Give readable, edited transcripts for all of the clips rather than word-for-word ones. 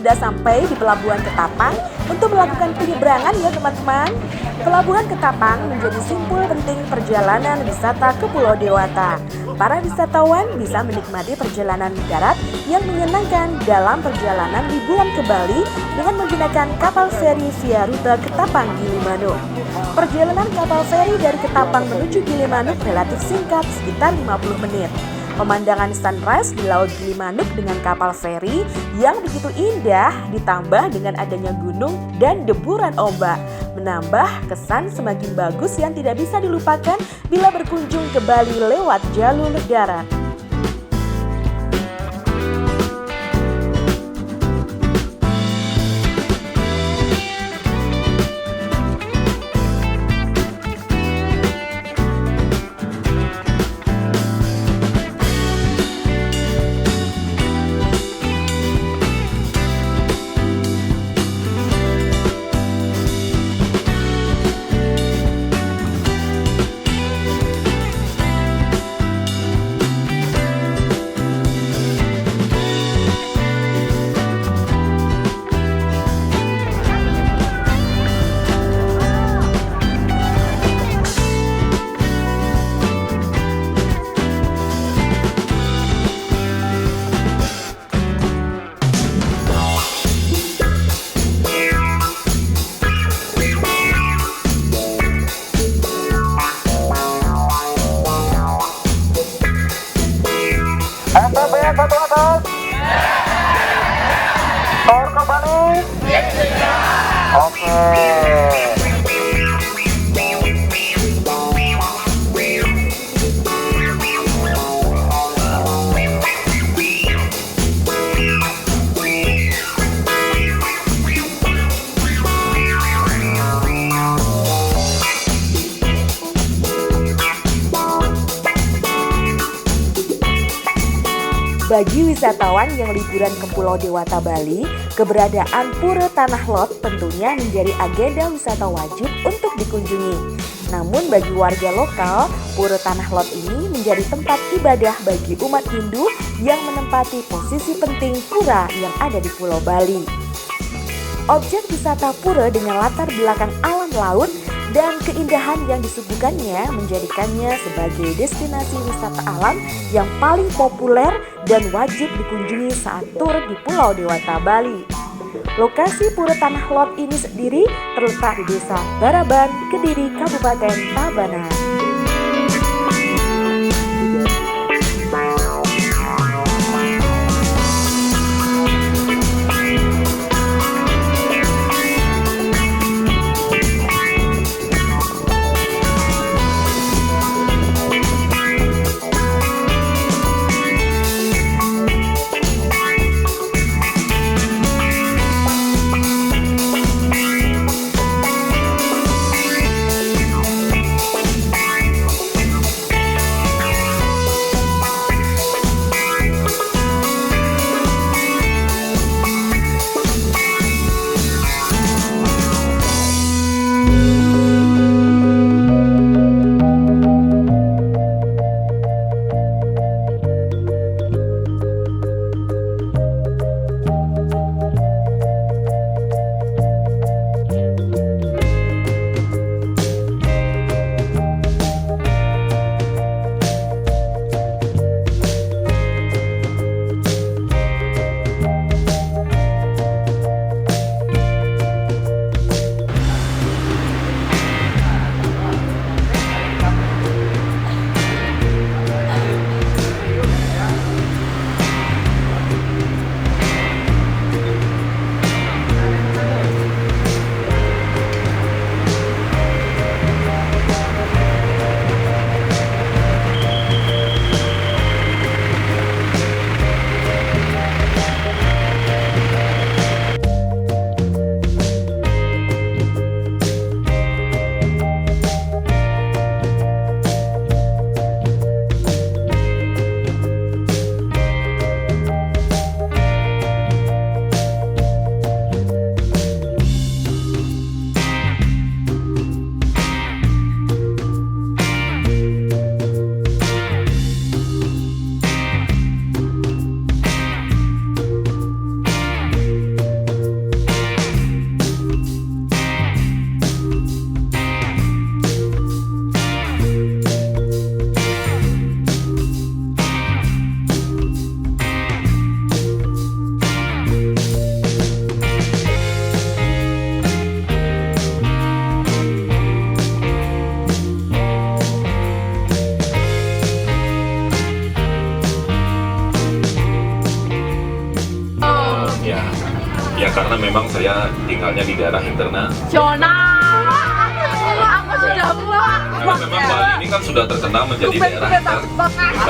sudah sampai di Pelabuhan Ketapang untuk melakukan penyeberangan ya teman-teman. Pelabuhan Ketapang menjadi simpul penting perjalanan wisata ke Pulau Dewata. Para wisatawan bisa menikmati perjalanan darat yang menyenangkan dalam perjalanan liburan ke Bali dengan menggunakan kapal feri via rute Ketapang Gilimanuk. Perjalanan kapal feri dari Ketapang menuju Gilimanuk relatif singkat, sekitar 50 menit. Pemandangan sunrise di Laut Gilimanuk dengan kapal feri yang begitu indah ditambah dengan adanya gunung dan deburan ombak menambah kesan semakin bagus yang tidak bisa dilupakan bila berkunjung ke Bali lewat jalur darat. Satu atas. Power kembali. Oke. Bagi wisatawan yang liburan ke Pulau Dewata Bali, keberadaan Pura Tanah Lot tentunya menjadi agenda wisata wajib untuk dikunjungi. Namun bagi warga lokal, Pura Tanah Lot ini menjadi tempat ibadah bagi umat Hindu yang menempati posisi penting pura yang ada di Pulau Bali. Objek wisata pura dengan latar belakang alam laut dan keindahan yang disuguhkannya menjadikannya sebagai destinasi wisata alam yang paling populer dan wajib dikunjungi saat tur di Pulau Dewata Bali. Lokasi Pura Tanah Lot ini sendiri terletak di Desa Baraban, Kediri, Kabupaten Tabanan. saya tinggalnya di daerah internasional. Aku sudah muak. Karena memang Bali ini kan sudah terkenal menjadi daerah internasional.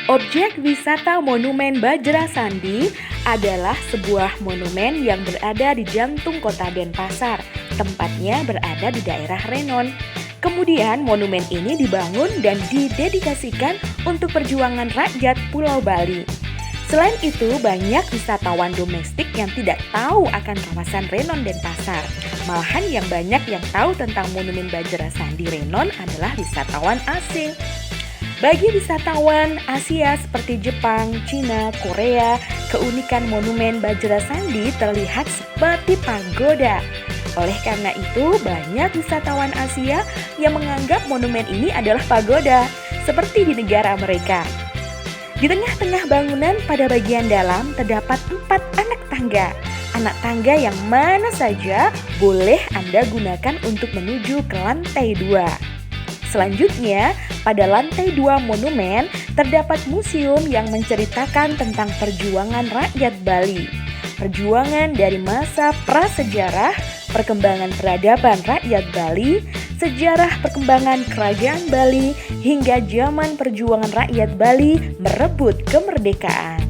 Objek wisata Monumen Bajra Sandi adalah sebuah monumen yang berada di jantung kota Denpasar. Tempatnya berada di daerah Renon. Kemudian monumen ini dibangun dan didedikasikan untuk perjuangan rakyat Pulau Bali. Selain itu, banyak wisatawan domestik yang tidak tahu akan kawasan Renon Denpasar. Malahan yang banyak yang tahu tentang Monumen Bajra Sandi Renon adalah wisatawan asing. Bagi wisatawan Asia seperti Jepang, Cina, Korea, keunikan Monumen Bajra Sandi terlihat seperti pagoda. Oleh karena itu, banyak wisatawan Asia yang menganggap monumen ini adalah pagoda, seperti di negara mereka. Di tengah-tengah bangunan pada bagian dalam terdapat 4 anak tangga. Anak tangga yang mana saja boleh Anda gunakan untuk menuju ke lantai 2. Selanjutnya, pada lantai 2 monumen terdapat museum yang menceritakan tentang perjuangan rakyat Bali. Perjuangan dari masa prasejarah, perkembangan peradaban rakyat Bali, sejarah perkembangan kerajaan Bali, hingga zaman perjuangan rakyat Bali merebut kemerdekaan.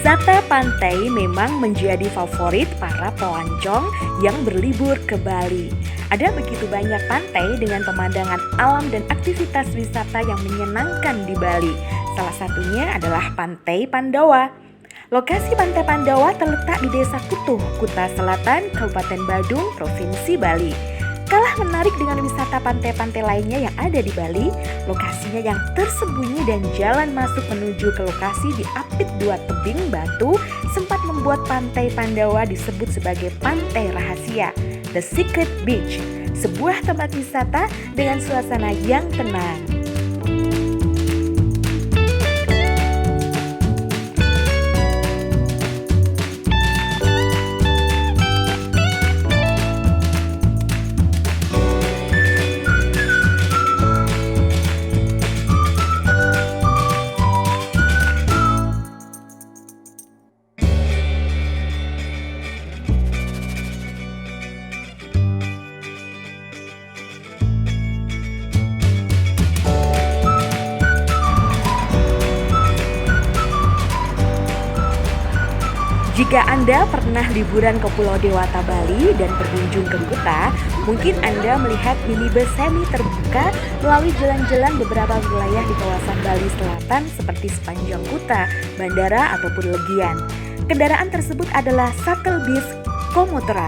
Wisata pantai memang menjadi favorit para pelancong yang berlibur ke Bali. Ada begitu banyak pantai dengan pemandangan alam dan aktivitas wisata yang menyenangkan di Bali. Salah satunya adalah Pantai Pandawa. Lokasi Pantai Pandawa terletak di Desa Kutuh, Kuta Selatan, Kabupaten Badung, Provinsi Bali. Kalah menarik dengan wisata pantai-pantai lainnya yang ada di Bali, lokasinya yang tersembunyi dan jalan masuk menuju ke lokasi diapit dua tebing batu sempat membuat Pantai Pandawa disebut sebagai pantai rahasia, The Secret Beach, sebuah tempat wisata dengan suasana yang tenang. Jika Anda pernah liburan ke Pulau Dewata Bali dan berkunjung ke Kuta, mungkin Anda melihat minibus semi terbuka melalui jalan-jalan beberapa wilayah di kawasan Bali Selatan seperti sepanjang Kuta, bandara ataupun Legian. Kendaraan tersebut adalah shuttle bus Komuter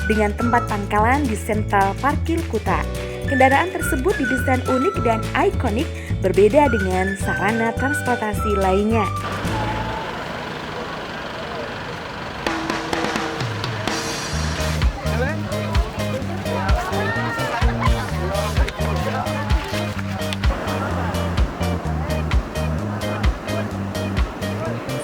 dengan tempat pangkalan di sentral parkir Kuta. Kendaraan tersebut didesain unik dan ikonik, berbeda dengan sarana transportasi lainnya.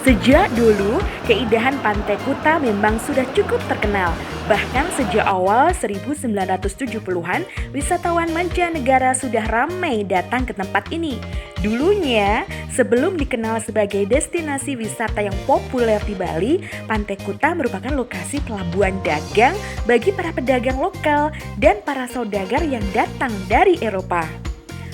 Sejak dulu, keindahan Pantai Kuta memang sudah cukup terkenal. Bahkan sejak awal 1970-an, wisatawan mancanegara sudah ramai datang ke tempat ini. Dulunya, sebelum dikenal sebagai destinasi wisata yang populer di Bali, Pantai Kuta merupakan lokasi pelabuhan dagang bagi para pedagang lokal dan para saudagar yang datang dari Eropa.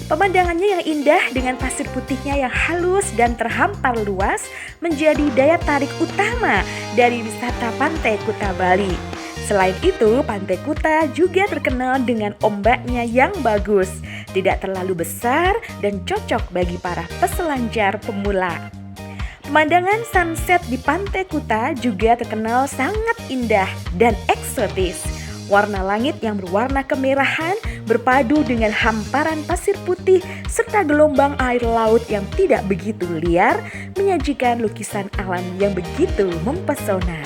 Pemandangannya yang indah dengan pasir putihnya yang halus dan terhampar luas menjadi daya tarik utama dari wisata Pantai Kuta Bali. Selain itu, Pantai Kuta juga terkenal dengan ombaknya yang bagus, tidak terlalu besar dan cocok bagi para peselancar pemula. Pemandangan sunset di Pantai Kuta juga terkenal sangat indah dan eksotis. Warna langit yang berwarna kemerahan berpadu dengan hamparan pasir putih serta gelombang air laut yang tidak begitu liar menyajikan lukisan alam yang begitu mempesona.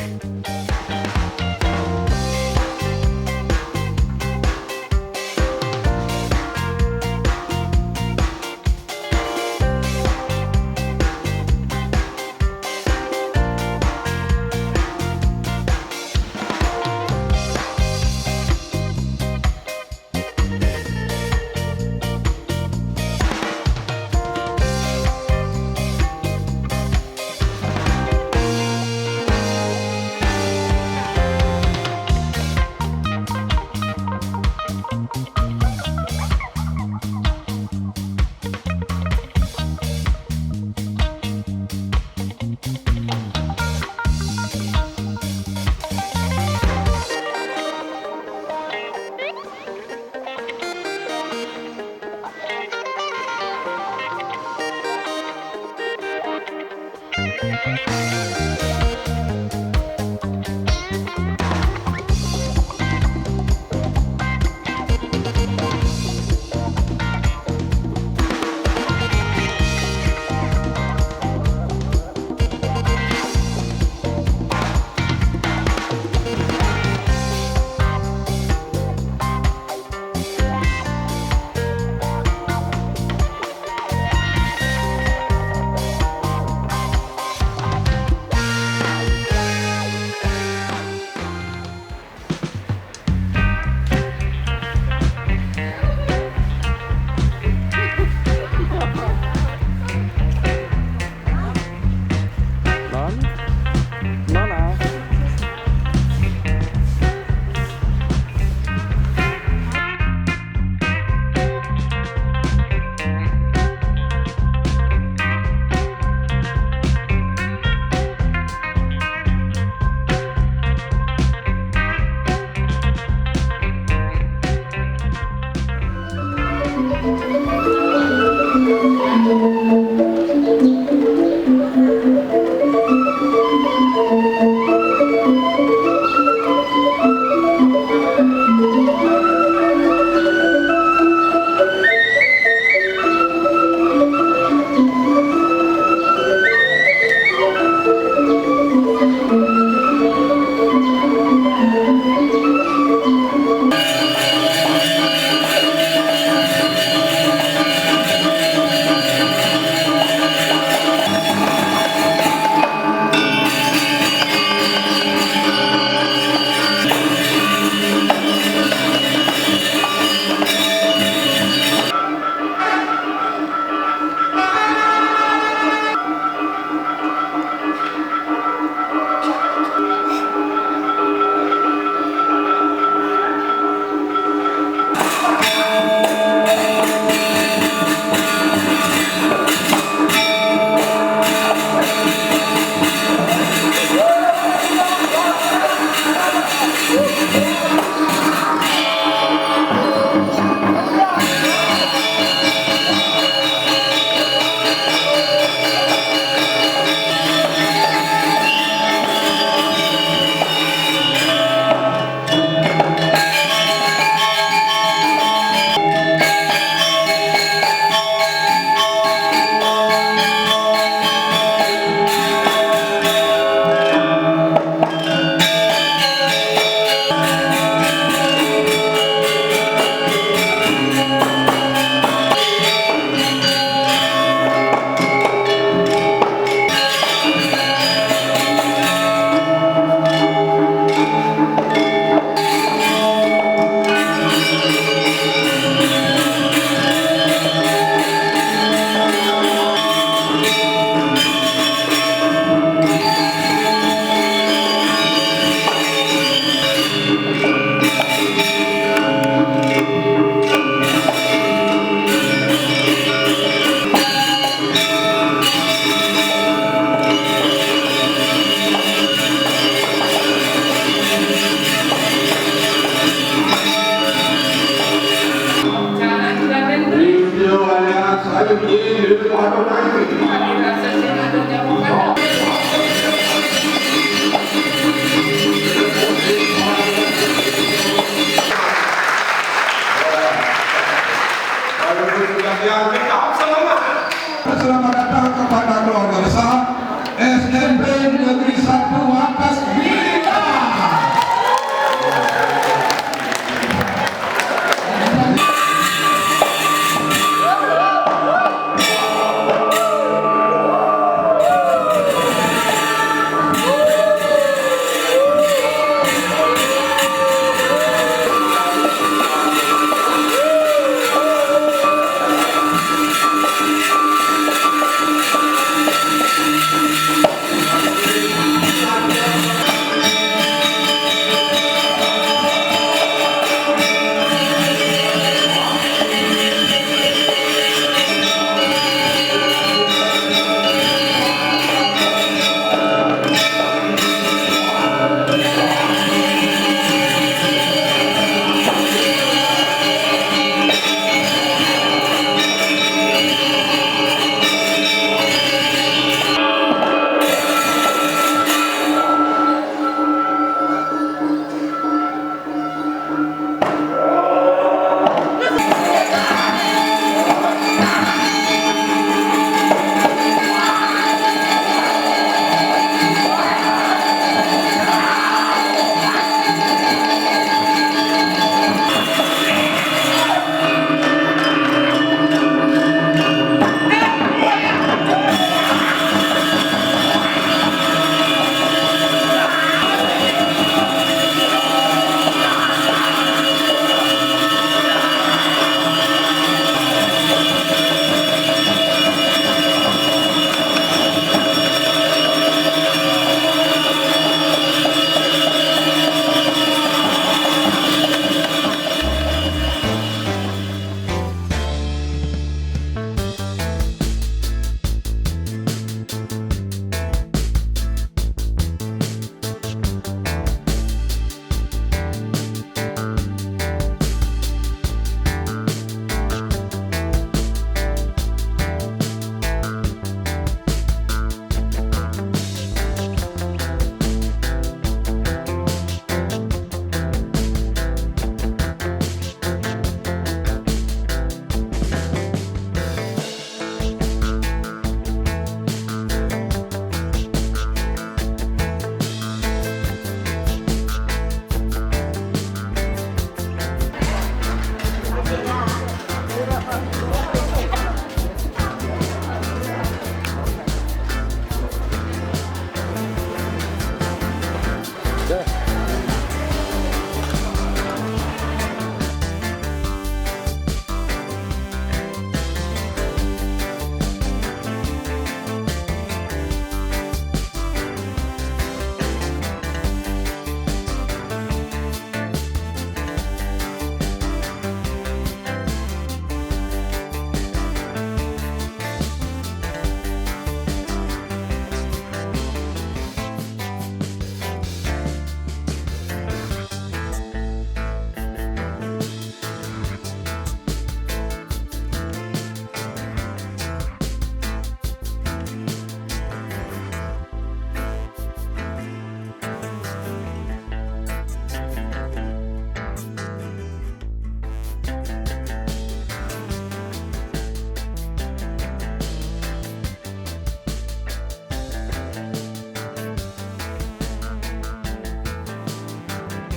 Selamat datang kepada keluarga besar SMP Negeri 1 Wakas Bina.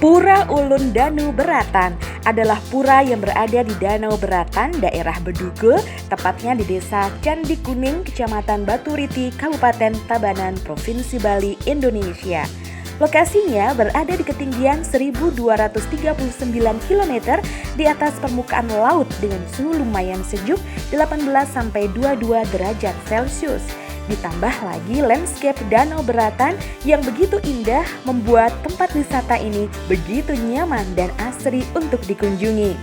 Pura Ulun Danu Beratan adalah pura yang berada di Danau Beratan, daerah Beduge, tepatnya di Desa Candi Kuning, Kecamatan Baturiti, Kabupaten Tabanan, Provinsi Bali, Indonesia. Lokasinya berada di ketinggian 1239 km di atas permukaan laut dengan suhu lumayan sejuk 18-22 derajat Celcius. Ditambah lagi landscape Danau Beratan yang begitu indah membuat tempat wisata ini begitu nyaman dan asri untuk dikunjungi.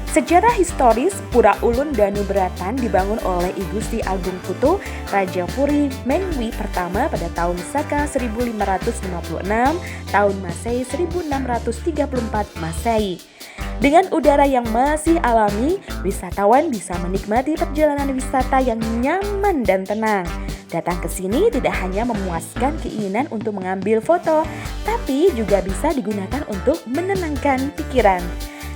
Secara historis, Pura Ulun Danu Beratan dibangun oleh I Gusti Agung Putu, Raja Puri Mengwi pertama pada tahun Saka 1556, tahun Masehi 1634 Masehi. Dengan udara yang masih alami, wisatawan bisa menikmati perjalanan wisata yang nyaman dan tenang. Datang ke sini tidak hanya memuaskan keinginan untuk mengambil foto, tapi juga bisa digunakan untuk menenangkan pikiran.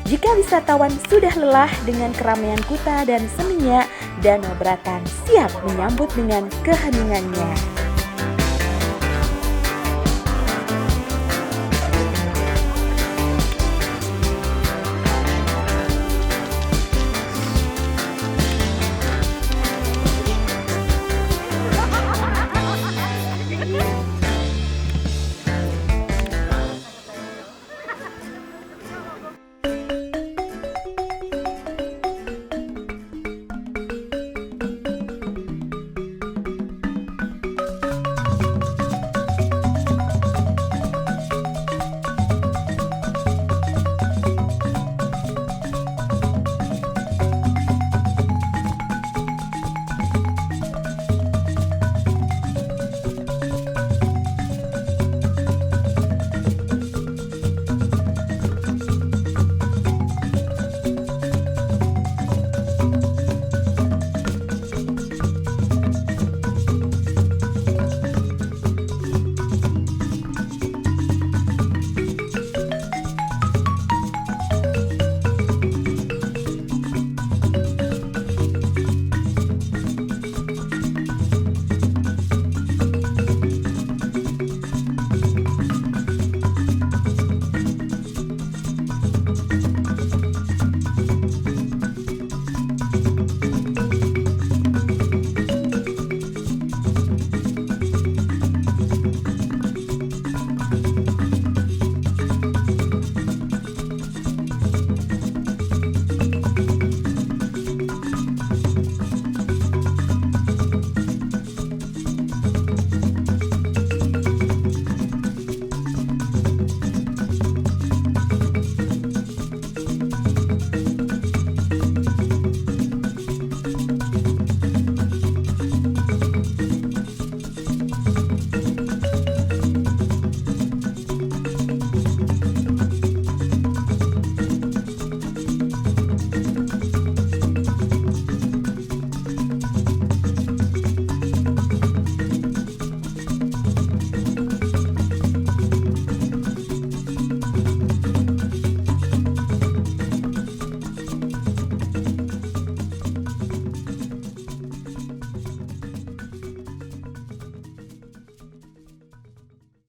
Jika wisatawan sudah lelah dengan keramaian Kuta dan seninya, Danau Beratan siap menyambut dengan keheningannya.